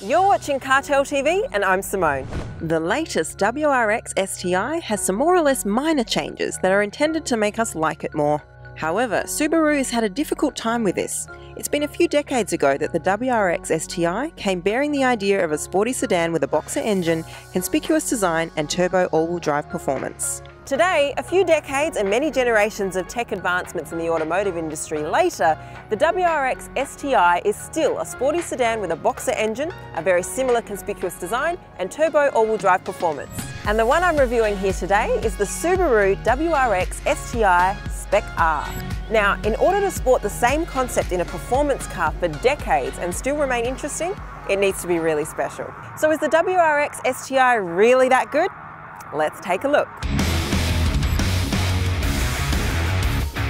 You're watching CarTell.tv and I'm Simone. The latest WRX STI has some more or less minor changes that are intended to make us like it more. However, Subaru has had a difficult time with this. It's been a few decades ago that the WRX STI came bearing the idea of a sporty sedan with a boxer engine, conspicuous design and turbo all-wheel drive performance. Today, a few decades and many generations of tech advancements in the automotive industry later, the WRX STI is still a sporty sedan with a boxer engine, a very similar conspicuous design and turbo all-wheel drive performance. And the one I'm reviewing here today is the Subaru WRX STI Spec R. Now, in order to sport the same concept in a performance car for decades and still remain interesting, it needs to be really special. So is the WRX STI really that good? Let's take a look.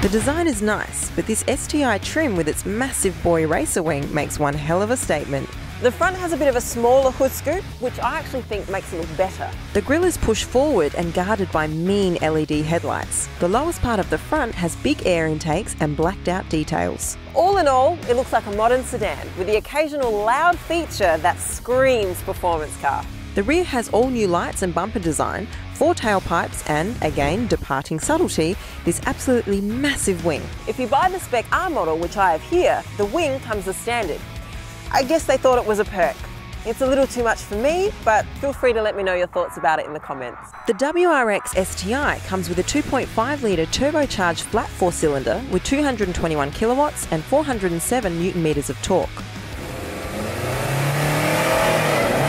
The design is nice, but this STI trim with its massive boy racer wing makes one hell of a statement. The front has a bit of a smaller hood scoop, which I actually think makes it look better. The grille is pushed forward and guarded by mean LED headlights. The lowest part of the front has big air intakes and blacked out details. All in all, it looks like a modern sedan, with the occasional loud feature that screams performance car. The rear has all new lights and bumper design, 4 tailpipes and, again, departing subtlety, this absolutely massive wing. If you buy the Spec R model, which I have here, the wing comes as standard. I guess they thought it was a perk. It's a little too much for me, but feel free to let me know your thoughts about it in the comments. The WRX STI comes with a 2.5 litre turbocharged flat 4-cylinder with 221 kilowatts and 407 newton meters of torque.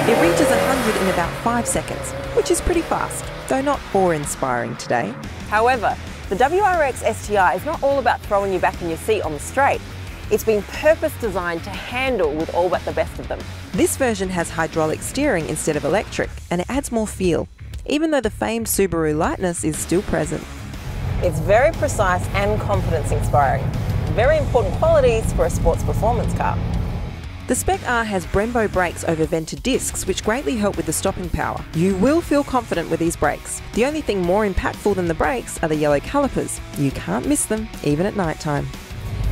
It reaches 100 in about 5 seconds, which is pretty fast, though not awe-inspiring today. However, the WRX STI is not all about throwing you back in your seat on the straight. It's been purpose-designed to handle with all but the best of them. This version has hydraulic steering instead of electric, and it adds more feel, even though the famed Subaru lightness is still present. It's very precise and confidence-inspiring. Very important qualities for a sports performance car. The Spec R has Brembo brakes over vented discs, which greatly help with the stopping power. You will feel confident with these brakes. The only thing more impactful than the brakes are the yellow calipers. You can't miss them, even at night time.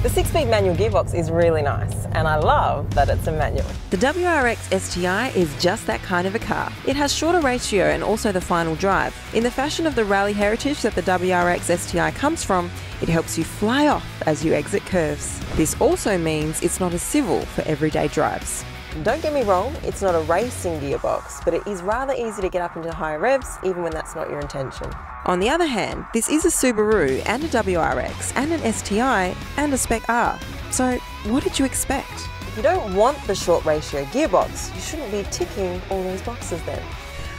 The 6-speed manual gearbox is really nice, and I love that it's a manual. The WRX STI is just that kind of a car. It has shorter ratio and also the final drive. In the fashion of the rally heritage that the WRX STI comes from, it helps you fly off as you exit curves. This also means it's not as civil for everyday drives. Don't get me wrong, it's not a racing gearbox, but it is rather easy to get up into higher revs, even when that's not your intention. On the other hand, this is a Subaru and a WRX and an STI and a Spec R. So what did you expect? If you don't want the short ratio gearbox, you shouldn't be ticking all those boxes then.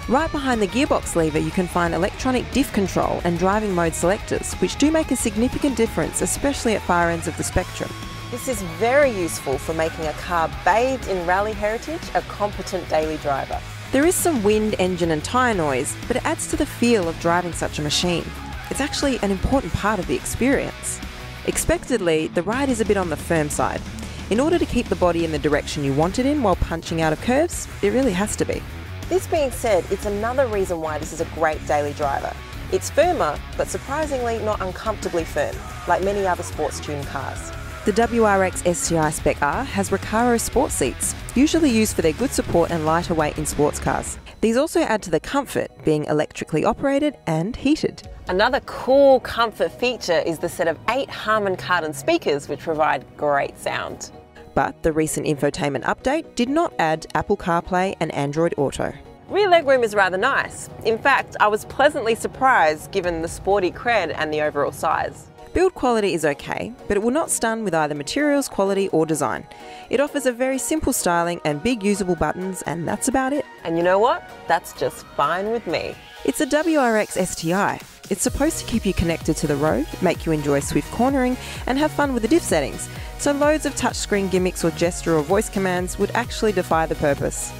Right behind the gearbox lever you can find electronic diff control and driving mode selectors, which do make a significant difference, especially at far ends of the spectrum. This is very useful for making a car bathed in rally heritage a competent daily driver. There is some wind, engine and tyre noise, but it adds to the feel of driving such a machine. It's actually an important part of the experience. Expectedly, the ride is a bit on the firm side. In order to keep the body in the direction you want it in while punching out of curves, it really has to be. This being said, it's another reason why this is a great daily driver. It's firmer, but surprisingly not uncomfortably firm, like many other sports-tuned cars. The WRX STI Spec R has Recaro sport seats, usually used for their good support and lighter weight in sports cars. These also add to the comfort, being electrically operated and heated. Another cool comfort feature is the set of 8 Harman Kardon speakers, which provide great sound. But the recent Infotainment update did not add Apple CarPlay and Android Auto. Rear legroom is rather nice. In fact, I was pleasantly surprised given the sporty cred and the overall size. Build quality is okay, but it will not stun with either materials, quality or design. It offers a very simple styling and big usable buttons, and that's about it. And you know what? That's just fine with me. It's a WRX STI. It's supposed to keep you connected to the road, make you enjoy swift cornering and have fun with the diff settings, so loads of touchscreen gimmicks or gesture or voice commands would actually defy the purpose.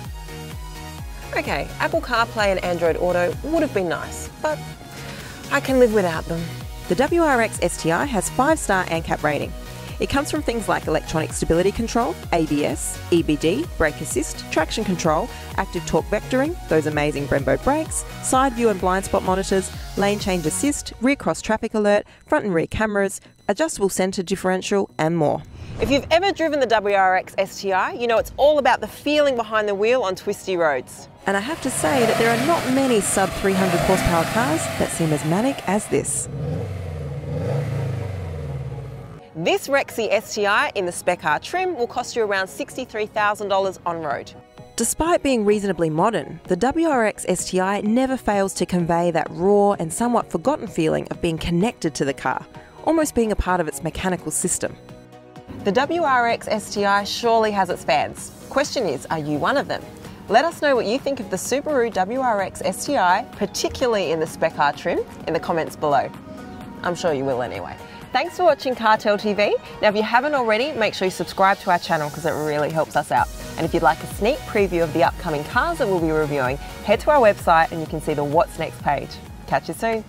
Okay, Apple CarPlay and Android Auto would have been nice, but I can live without them. The WRX STI has 5-star ANCAP rating. It comes from things like electronic stability control, ABS, EBD, brake assist, traction control, active torque vectoring, those amazing Brembo brakes, side view and blind spot monitors, lane change assist, rear cross traffic alert, front and rear cameras, adjustable centre differential and more. If you've ever driven the WRX STI, you know it's all about the feeling behind the wheel on twisty roads. And I have to say that there are not many sub 300 horsepower cars that seem as manic as this. This Rexy STI in the spec R trim will cost you around $63,000 on road. Despite being reasonably modern, the WRX STI never fails to convey that raw and somewhat forgotten feeling of being connected to the car, almost being a part of its mechanical system. The WRX STI surely has its fans. Question is, are you one of them? Let us know what you think of the Subaru WRX STI, particularly in the spec R trim, in the comments below. I'm sure you will anyway. Thanks for watching CarTell TV. Now if you haven't already, make sure you subscribe to our channel because it really helps us out. And if you'd like a sneak preview of the upcoming cars that we'll be reviewing, head to our website and you can see the What's Next page. Catch you soon.